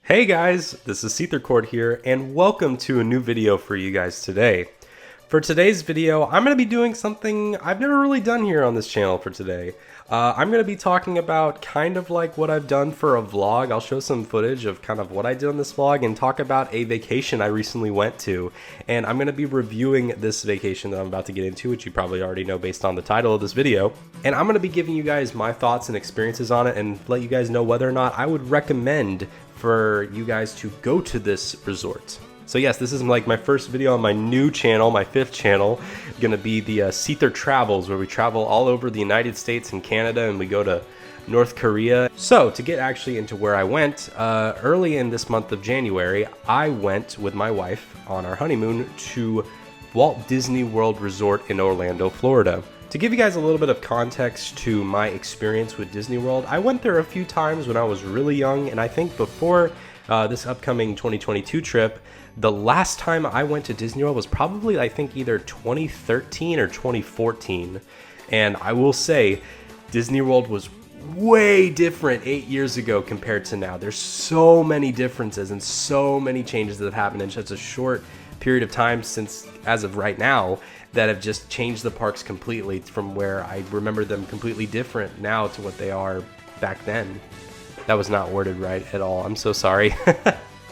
Hey guys, this is SeetherCord here, and welcome to a new video for you guys today. For today's video, I'm going to be doing something I've never really done here on this channel for today. I'm going to be talking about kind of like what I've done for a vlog. I'll show some footage of kind of what I did on this vlog and talk about a vacation I recently went to. And I'm going to be reviewing this vacation that I'm about to get into, which you probably already know based on the title of this video. And I'm going to be giving you guys my thoughts and experiences on it and let you guys know whether or not I would recommend for you guys to go to this resort. So yes, this is like my first video on my new channel, my 5th channel, gonna be the Seether Travels, where we travel all over the United States and Canada, and we go to North Korea. So to get actually into where I went, early in this month of January, I went with my wife on our honeymoon to Walt Disney World Resort in Orlando, Florida. To give you guys a little bit of context to my experience with Disney World, I went there a few times when I was really young, and I think before this upcoming 2022 trip, the last time I went to Disney World was probably, I think, either 2013 or 2014. And I will say, Disney World was way different 8 years ago compared to now. There's so many differences and so many changes that have happened in such a short period of time since, as of right now, that have just changed the parks completely from where I remember them completely different now to what they are back then. That was not worded right at all. I'm so sorry.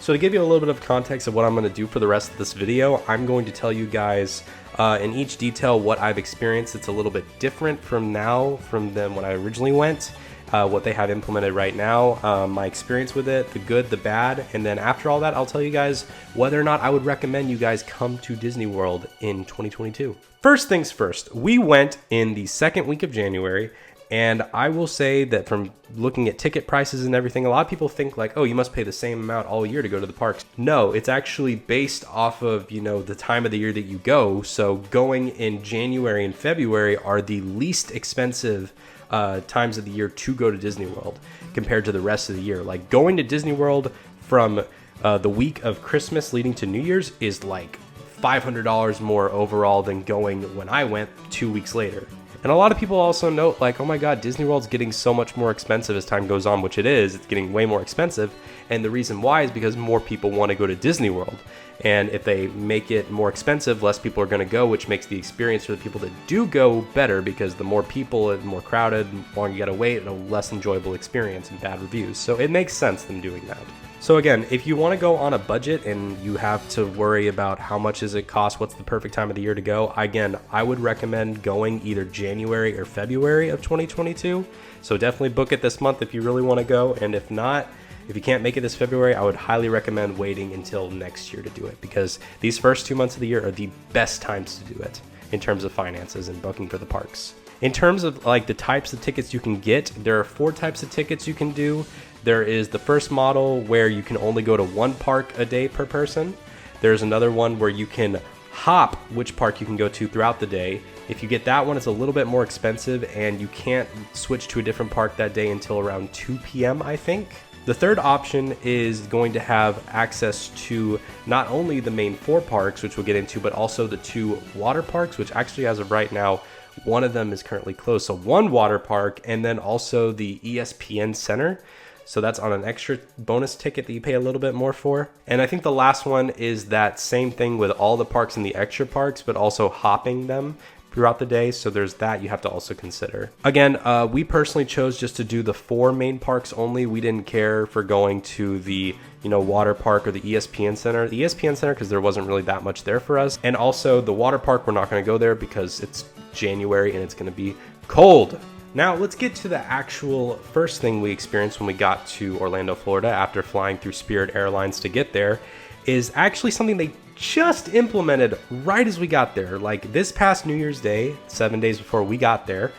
So to give you a little bit of context of what I'm going to do for the rest of this video, I'm going to tell you guys in each detail what I've experienced. It's a little bit different from than when I originally went, what they have implemented right now, my experience with it, the good, the bad, and then after all that, I'll tell you guys whether or not I would recommend you guys come to Disney World in 2022. First things first, we went in the second week of January. And I will say that from looking at ticket prices and everything, a lot of people think like, oh, you must pay the same amount all year to go to the parks. No, it's actually based off of, the time of the year that you go. So going in January and February are the least expensive times of the year to go to Disney World compared to the rest of the year. Like going to Disney World from the week of Christmas leading to New Year's is like $500 more overall than going when I went 2 weeks later. And a lot of people also note like, oh my God, Disney World's getting so much more expensive as time goes on, which it is. It's getting way more expensive. And the reason why is because more people want to go to Disney World. And if they make it more expensive, less people are going to go, which makes the experience for the people that do go better, because the more people and more crowded, the longer you got to wait, and a less enjoyable experience and bad reviews. So it makes sense them doing that. So again, if you want to go on a budget and you have to worry about how much does it cost, what's the perfect time of the year to go, again, I would recommend going either January or February of 2022. So definitely book it this month if you really want to go. And if not, if you can't make it this February, I would highly recommend waiting until next year to do it, because these first 2 months of the year are the best times to do it in terms of finances and booking for the parks. In terms of like the types of tickets you can get, there are 4 types of tickets you can do. There is the first model where you can only go to 1 park a day per person. There's another one where you can hop which park you can go to throughout the day. If you get that one, it's a little bit more expensive and you can't switch to a different park that day until around 2 p.m. I think. The third option is going to have access to not only the main 4 parks, which we'll get into, but also the 2 water parks, which actually as of right now, one of them is currently closed. So 1 water park and then also the ESPN Center. So that's on an extra bonus ticket that you pay a little bit more for. And I think the last one is that same thing with all the parks in the extra parks, but also hopping them throughout the day. So there's that you have to also consider. Again, we personally chose just to do the 4 main parks only. We didn't care for going to the water park or the ESPN Center. The ESPN Center, because there wasn't really that much there for us. And also the water park, we're not going to go there because it's January and it's going to be cold. Now let's get to the actual first thing we experienced when we got to Orlando, Florida, after flying through Spirit Airlines to get there, is actually something they just implemented right as we got there. Like this past New Year's Day, 7 days before we got there,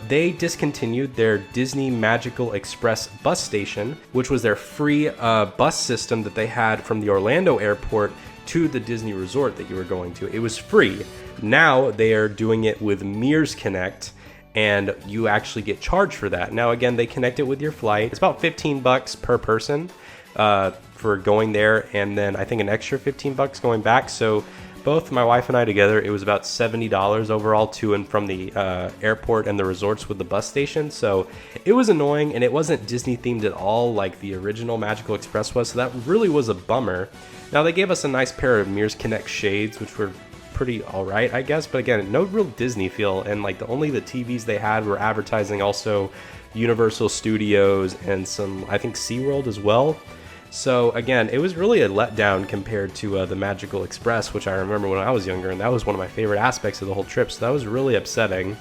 they discontinued their Disney Magical Express bus station, which was their free bus system that they had from the Orlando airport to the Disney resort that you were going to. It was free. Now they are doing it with Mears Connect, and you actually get charged for that. Now again, they connect it with your flight. It's about $15 per person for going there, and then I think an extra $15 going back. So both my wife and I together, it was about $70 overall to and from the airport and the resorts with the bus station. So it was annoying, and it wasn't Disney themed at all like the original Magical Express was. So that really was a bummer. Now they gave us a nice pair of Mears Connect shades, which were pretty alright, I guess, but again, no real Disney feel, and like the TVs they had were advertising also Universal Studios and some, I think, SeaWorld as well. So again, it was really a letdown compared to the Magical Express, which I remember when I was younger, and that was one of my favorite aspects of the whole trip, so that was really upsetting.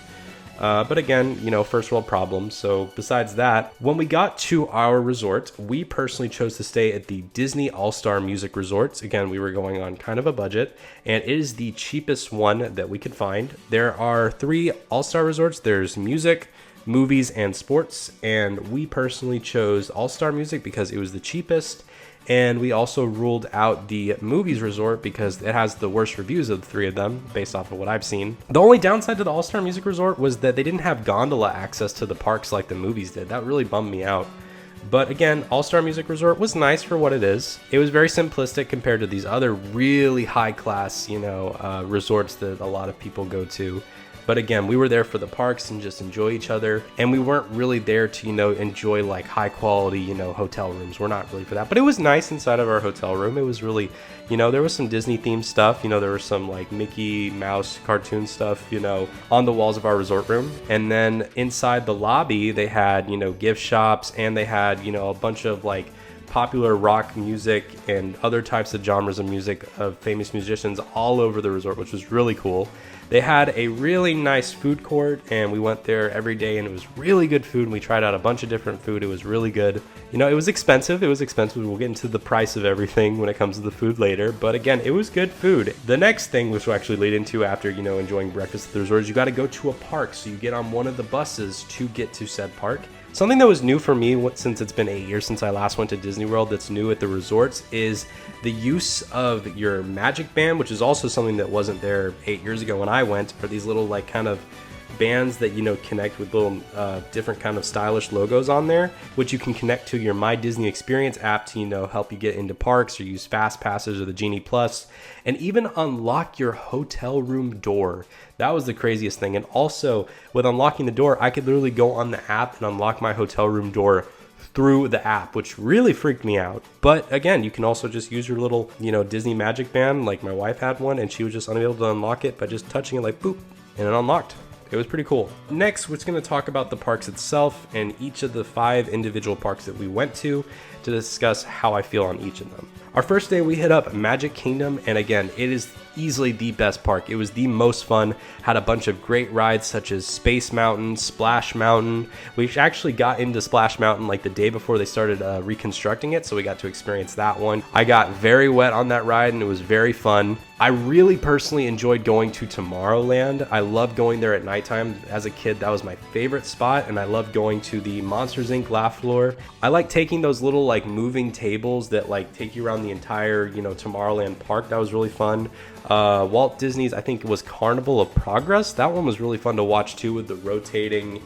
But again, you know, first world problems. So besides that, when we got to our resort, we personally chose to stay at the Disney All-Star Music Resort. Again, we were going on kind of a budget, and it is the cheapest one that we could find. There are 3 All-Star resorts. There's music, movies, and sports, and we personally chose All-Star Music because it was the cheapest. And we also ruled out the movies resort because it has the worst reviews of the 3 of them based off of what I've seen. The only downside to the All-Star Music Resort was that they didn't have gondola access to the parks like the movies did. That really bummed me out. But again, All-Star Music Resort was nice for what it is. It was very simplistic compared to these other really high-class, resorts that a lot of people go to. But again, we were there for the parks and just enjoy each other. And we weren't really there to, enjoy like high quality, hotel rooms. We're not really for that. But it was nice inside of our hotel room. It was really, there was some Disney themed stuff. There was some like Mickey Mouse cartoon stuff, on the walls of our resort room. And then inside the lobby, they had, gift shops, and they had, a bunch of like popular rock music and other types of genres of music of famous musicians all over the resort, which was really cool. They had a really nice food court, and we went there every day, and it was really good food. And we tried out a bunch of different food. It was really good. It was expensive. We'll get into the price of everything when it comes to the food later. But again, it was good food. The next thing, which will actually lead into after, enjoying breakfast at the resort, is you got to go to a park. So you get on one of the buses to get to said park. Something that was new for me, since it's been 8 years since I last went to Disney World, that's new at the resorts, is the use of your magic band, which is also something that wasn't there 8 years ago when I went, are these little like kind of bands that connect with little different kind of stylish logos on there, which you can connect to your My Disney Experience app to help you get into parks, or use Fast Passes or the Genie Plus, and even unlock your hotel room door. That was the craziest thing. And also with unlocking the door, I could literally go on the app and unlock my hotel room door through the app, which really freaked me out. But again, you can also just use your little Disney magic band. Like my wife had one, and she was just unable to unlock it by just touching it, like boop, and it unlocked. It was pretty cool. Next, we're just going to talk about the parks itself and each of the 5 individual parks that we went to discuss how I feel on each of them. Our first day, we hit up Magic Kingdom, and again, it is easily the best park. It was the most fun, had a bunch of great rides such as Space Mountain, Splash Mountain. We actually got into Splash Mountain like the day before they started reconstructing it, so we got to experience that one. I got very wet on that ride, and it was very fun. I really personally enjoyed going to Tomorrowland. I love going there at nighttime. As a kid, that was my favorite spot, and I loved going to the Monsters Inc. laugh floor. I like taking those little like moving tables that like take you around the entire Tomorrowland park. That was really fun. Walt Disney's, I think it was Carnival of Progress. That one was really fun to watch too, with the rotating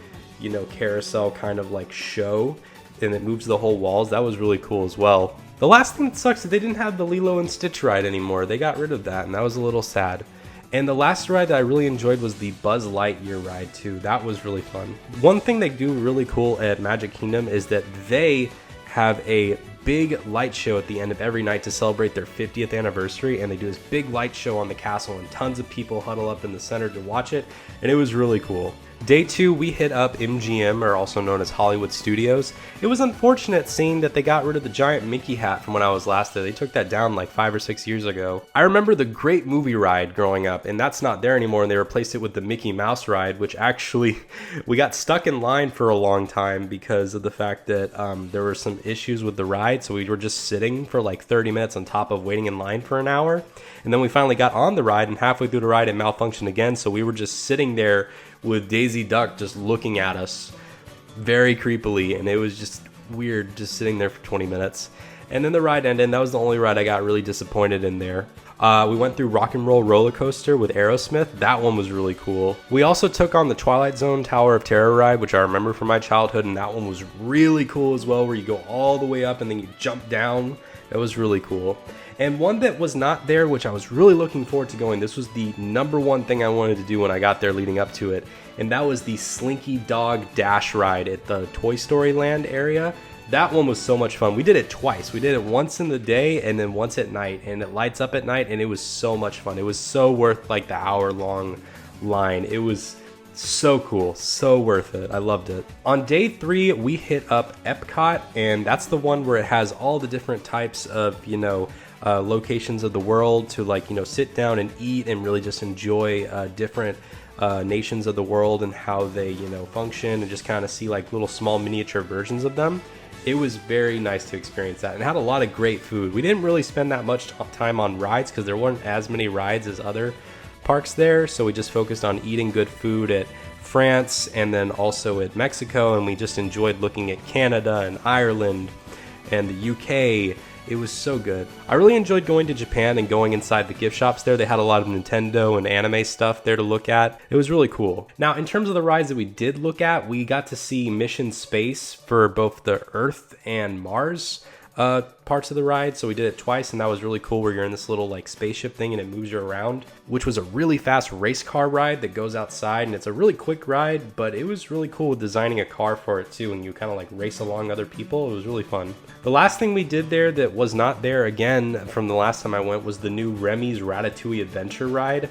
carousel kind of like show, and it moves the whole walls. That was really cool as well. The last thing that sucks is they didn't have the Lilo and Stitch ride anymore. They got rid of that, and that was a little sad. And the last ride that I really enjoyed was the Buzz Lightyear ride too. That was really fun. One thing they do really cool at Magic Kingdom is that they have a big light show at the end of every night to celebrate their 50th anniversary, and they do this big light show on the castle, and tons of people huddle up in the center to watch it, and it was really cool. Day 2, we hit up MGM, or also known as Hollywood Studios. It was unfortunate seeing that they got rid of the giant Mickey hat from when I was last there. They took that down like 5 or 6 years ago. I remember the Great Movie Ride growing up, and that's not there anymore, and they replaced it with the Mickey Mouse Ride, which actually, we got stuck in line for a long time because of the fact that there were some issues with the ride, so we were just sitting for like 30 minutes on top of waiting in line for an hour. And then we finally got on the ride, and halfway through the ride it malfunctioned again, so we were just sitting there with Daisy Duck just looking at us very creepily, and it was just weird just sitting there for 20 minutes. And then the ride ended, and that was the only ride I got really disappointed in there. We went through Rock and Roll Roller Coaster with Aerosmith. That one was really cool. We also took on the Twilight Zone Tower of Terror ride, which I remember from my childhood, and that one was really cool as well, where you go all the way up and then you jump down. That was really cool. And one that was not there, which I was really looking forward to going, this was the #1 thing I wanted to do when I got there leading up to it, and that was the Slinky Dog Dash ride at the Toy Story Land area. That one was so much fun. We did it twice. We did it once in the day and then once at night, and it lights up at night, and it was so much fun. It was so worth like the hour-long line. It was so cool, so worth it. I loved it. On day 3, we hit up Epcot, and that's the one where it has all the different types of, locations of the world to like, sit down and eat and really just enjoy different nations of the world and how they, function, and just kind of see like little small miniature versions of them. It was very nice to experience that, and had a lot of great food. We didn't really spend that much time on rides because there weren't as many rides as other parks there, so we just focused on eating good food at France and then also at Mexico, and we just enjoyed looking at Canada and Ireland and the UK. It was so good. I really enjoyed going to Japan and going inside the gift shops there. They had a lot of Nintendo and anime stuff there to look at. It was really cool. Now, in terms of the rides that we did look at, we got to see Mission Space for both the Earth and Mars parts of the ride. So we did it twice, and that was really cool, where you're in this little like spaceship thing and it moves you around, which was a really fast race car ride that goes outside, and it's a really quick ride, but it was really cool with designing a car for it too, and you kind of like race along other people. It was really fun. The last thing we did there that was not there again from the last time I went was the new Remy's Ratatouille Adventure ride.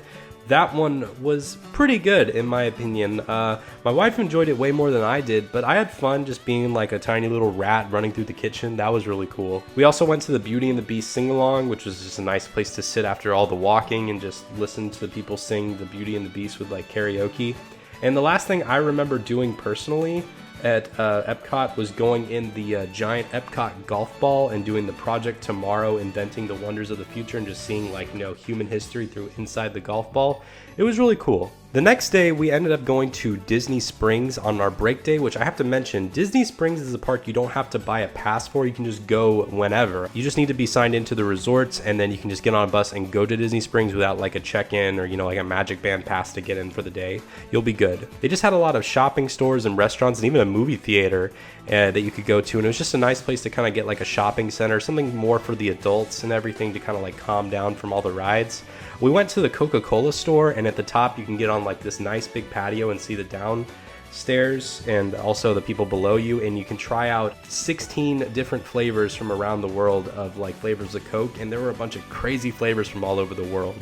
That one was pretty good in my opinion. My wife enjoyed it way more than I did, but I had fun just being like a tiny little rat running through the kitchen. That was really cool. We also went to the Beauty and the Beast sing-along, which was just a nice place to sit after all the walking and just listen to the people sing the Beauty and the Beast with like karaoke. And the last thing I remember doing personally at Epcot was going in the giant Epcot golf ball and doing the Project Tomorrow, inventing the wonders of the future, and just seeing like human history through inside the golf ball. It was really cool. The next day we ended up going to Disney Springs on our break day, which I have to mention, Disney Springs is a park you don't have to buy a pass for. You can just go whenever. You just need to be signed into the resorts, and then you can just get on a bus and go to Disney Springs without like a check-in or like a Magic Band pass to get in for the day. You'll be good. They just had a lot of shopping stores and restaurants and even a movie theater that you could go to, and it was just a nice place to kind of get like a shopping center, something more for the adults and everything, to kind of like calm down from all the rides. We went to the Coca-Cola store, and at the top you can get on like this nice big patio and see the downstairs and also the people below you, and you can try out 16 different flavors from around the world of like flavors of Coke, and there were a bunch of crazy flavors from all over the world.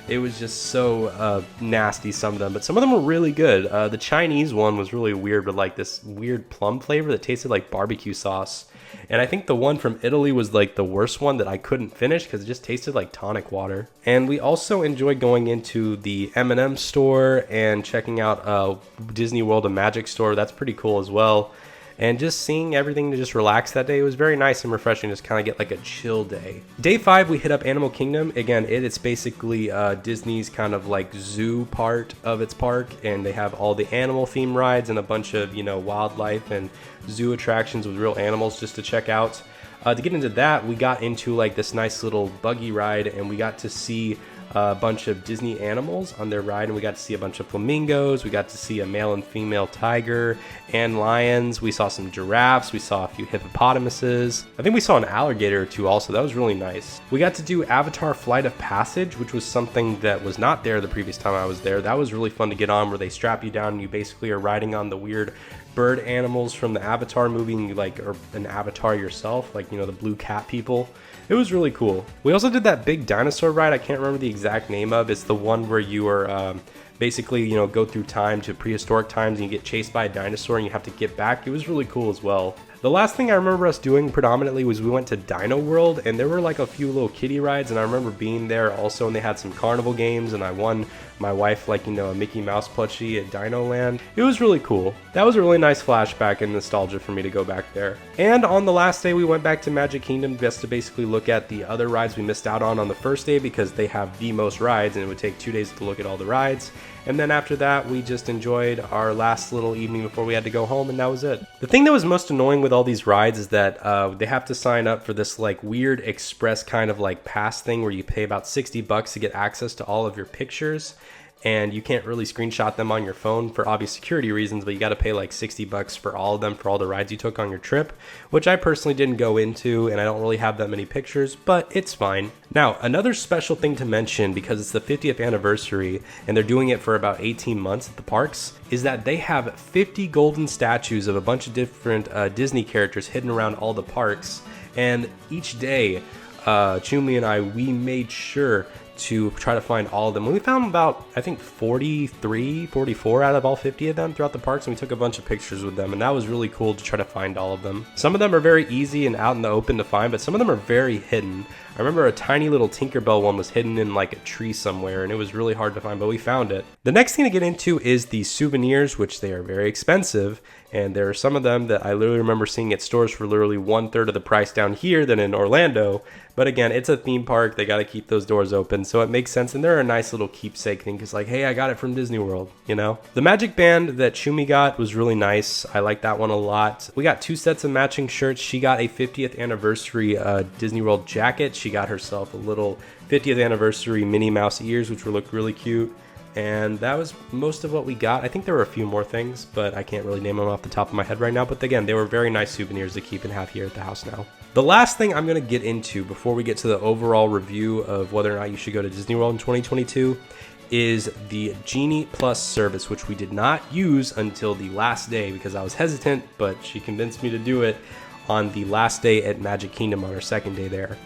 It was just so nasty, some of them, but some of them were really good. The Chinese one was really weird, with like this weird plum flavor that tasted like barbecue sauce. And I think the one from Italy was like the worst one that I couldn't finish because it just tasted like tonic water. And we also enjoyed going into the M&M store and checking out Disney World, a Magic store. That's pretty cool as well. And just seeing everything to just relax that day, it was very nice and refreshing, just kind of get like a chill day. Day 5, we hit up Animal Kingdom. Again, it's basically Disney's kind of like zoo part of its park, and they have all the animal theme rides and a bunch of, wildlife and zoo attractions with real animals just to check out. To get into that, we got into like this nice little buggy ride, and we got to see a bunch of Disney animals on their ride, and we got to see a bunch of flamingos. We got to see a male and female tiger and lions. We saw some giraffes. We saw a few hippopotamuses. I think we saw an alligator or two also. That was really nice. We got to do Avatar Flight of Passage, which was something that was not there the previous time I was there. That was really fun to get on, where they strap you down and you basically are riding on the weird bird animals from the Avatar movie, and you like are an avatar yourself, like the blue cat people. It was really cool. We also did that big dinosaur ride. I can't remember the exact name of. It's the one where you are basically go through time to prehistoric times, and you get chased by a dinosaur and you have to get back. It was really cool as well. The last thing I remember us doing predominantly was we went to Dino World, and there were like a few little kiddie rides, and I remember being there also, and they had some carnival games, and I won my wife like a Mickey Mouse plushie at Dino Land. It was really cool. That was a really nice flashback and nostalgia for me to go back there. And on the last day we went back to Magic Kingdom just to basically look at the other rides we missed out on the first day, because they have the most rides and it would take 2 days to look at all the rides. And then after that we just enjoyed our last little evening before we had to go home, and that was it. The thing that was most annoying with all these rides is that they have to sign up for this like weird express kind of like pass thing where you pay about $60 to get access to all of your pictures. and you can't really screenshot them on your phone for obvious security reasons, but you got to pay like $60 for all of them for all the rides you took on your trip, which I personally didn't go into, and I don't really have that many pictures, but it's fine. Now, another special thing to mention, because it's the 50th anniversary and they're doing it for about 18 months at the parks, is that they have 50 golden statues of a bunch of different Disney characters hidden around all the parks, and each day Chumi and I, we made sure to try to find all of them. We found about, I think, 44 out of all 50 of them throughout the parks, and we took a bunch of pictures with them, and that was really cool to try to find all of them. Some of them are very easy and out in the open to find, but some of them are very hidden. I remember a tiny little Tinkerbell one was hidden in like a tree somewhere, and it was really hard to find, but we found it. The next thing to get into is the souvenirs, which they are very expensive, and there are some of them that I literally remember seeing at stores for literally 1/3 of the price down here than in Orlando. But again, it's a theme park. They got to keep those doors open, so it makes sense. And they're a nice little keepsake thing, because like, hey, I got it from Disney World, you know? The magic band that Chumi got was really nice. I like that one a lot. We got 2 sets of matching shirts. She got a 50th anniversary Disney World jacket. She got herself a little 50th anniversary Minnie Mouse ears, which look really cute. And that was most of what we got. I think there were a few more things, but I can't really name them off the top of my head right now. But again, they were very nice souvenirs to keep and have here at the house now. The last thing I'm going to get into before we get to the overall review of whether or not you should go to Disney World in 2022 is the Genie Plus service, which we did not use until the last day because I was hesitant, but she convinced me to do it on the last day at Magic Kingdom on our second day there.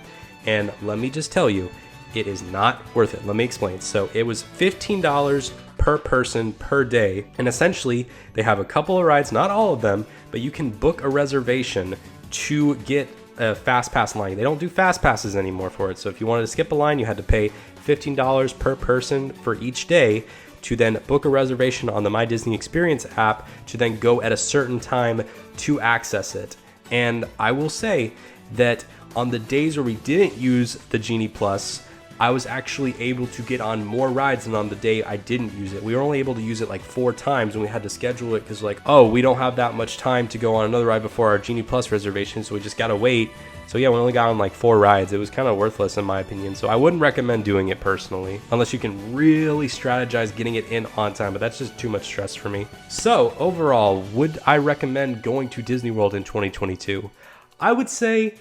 And let me just tell you, it is not worth it. Let me explain. So it was $15 per person per day. And essentially, they have a couple of rides, not all of them, but you can book a reservation to get a fast pass line. They don't do fast passes anymore for it. So if you wanted to skip a line, you had to pay $15 per person for each day to then book a reservation on the My Disney Experience app to then go at a certain time to access it. And I will say that on the days where we didn't use the Genie Plus, I was actually able to get on more rides than on the day I didn't use it. We were only able to use it like 4 times, and we had to schedule it because like, oh, we don't have that much time to go on another ride before our Genie Plus reservation, so we just gotta wait. So yeah, we only got on like 4 rides. It was kind of worthless in my opinion, so I wouldn't recommend doing it personally, unless you can really strategize getting it in on time, but that's just too much stress for me. So overall, would I recommend going to Disney World in 2022? I would say,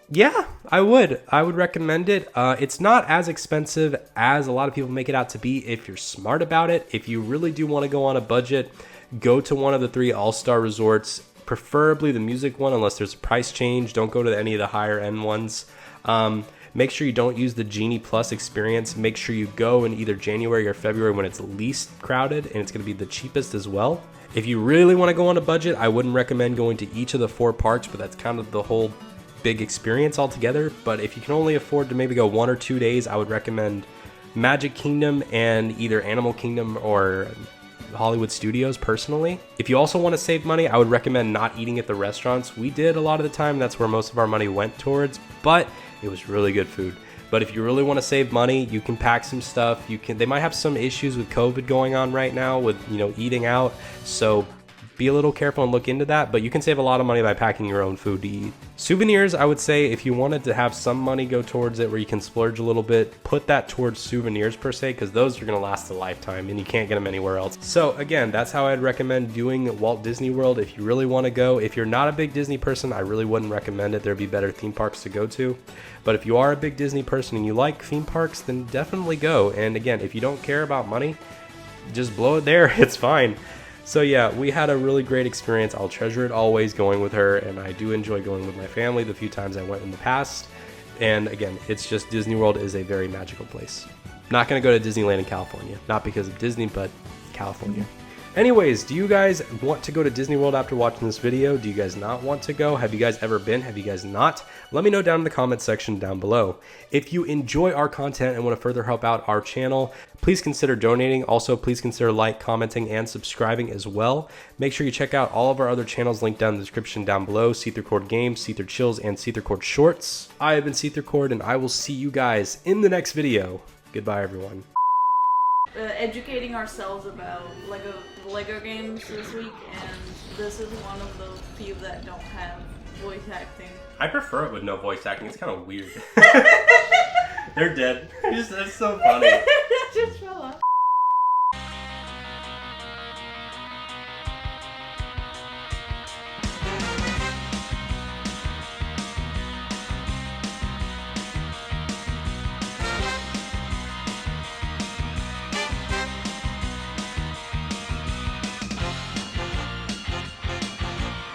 yeah, I would recommend it. It's not as expensive as a lot of people make it out to be if you're smart about it. If you really do want to go on a budget, go to one of the 3 all-star resorts, preferably the music one unless there's a price change. Don't go to any of the higher end ones. Make sure you don't use the Genie Plus experience. Make sure you go in either January or February when it's least crowded and it's going to be the cheapest as well. If you really want to go on a budget, I wouldn't recommend going to each of the 4 parks, but that's kind of the whole big experience altogether. But if you can only afford to maybe go 1 or 2 days, I would recommend Magic Kingdom and either Animal Kingdom or Hollywood Studios personally. If you also want to save money, I would recommend not eating at the restaurants. We did a lot of the time. That's where most of our money went towards, but it was really good food. But if you really want to save money, you can pack some stuff. They might have some issues with COVID going on right now with, eating out. So be a little careful and look into that, but you can save a lot of money by packing your own food to eat. Souvenirs, I would say if you wanted to have some money go towards it where you can splurge a little bit, put that towards souvenirs per se, because those are going to last a lifetime and you can't get them anywhere else. So again, that's how I'd recommend doing Walt Disney World if you really want to go. If you're not a big Disney person, I really wouldn't recommend it. There'd be better theme parks to go to. But if you are a big Disney person and you like theme parks, then definitely go. And again, if you don't care about money, just blow it there. It's fine. So yeah, we had a really great experience. I'll treasure it always going with her, and I do enjoy going with my family the few times I went in the past. And again, it's just Disney World is a very magical place. Not going to go to Disneyland in California. Not because of Disney, but California. Anyways, do you guys want to go to Disney World after watching this video? Do you guys not want to go? Have you guys ever been? Have you guys not? Let me know down in the comment section down below. If you enjoy our content and want to further help out our channel, please consider donating. Also, please consider commenting, and subscribing as well. Make sure you check out all of our other channels linked down in the description down below. SeetherCord Games, Seether Chills, and SeetherCord Shorts. I have been SeetherCord, and I will see you guys in the next video. Goodbye, everyone. Educating ourselves about Lego games this week, and this is one of the few that don't have voice acting. I prefer it with no voice acting. It's kind of weird. They're dead. It's so funny.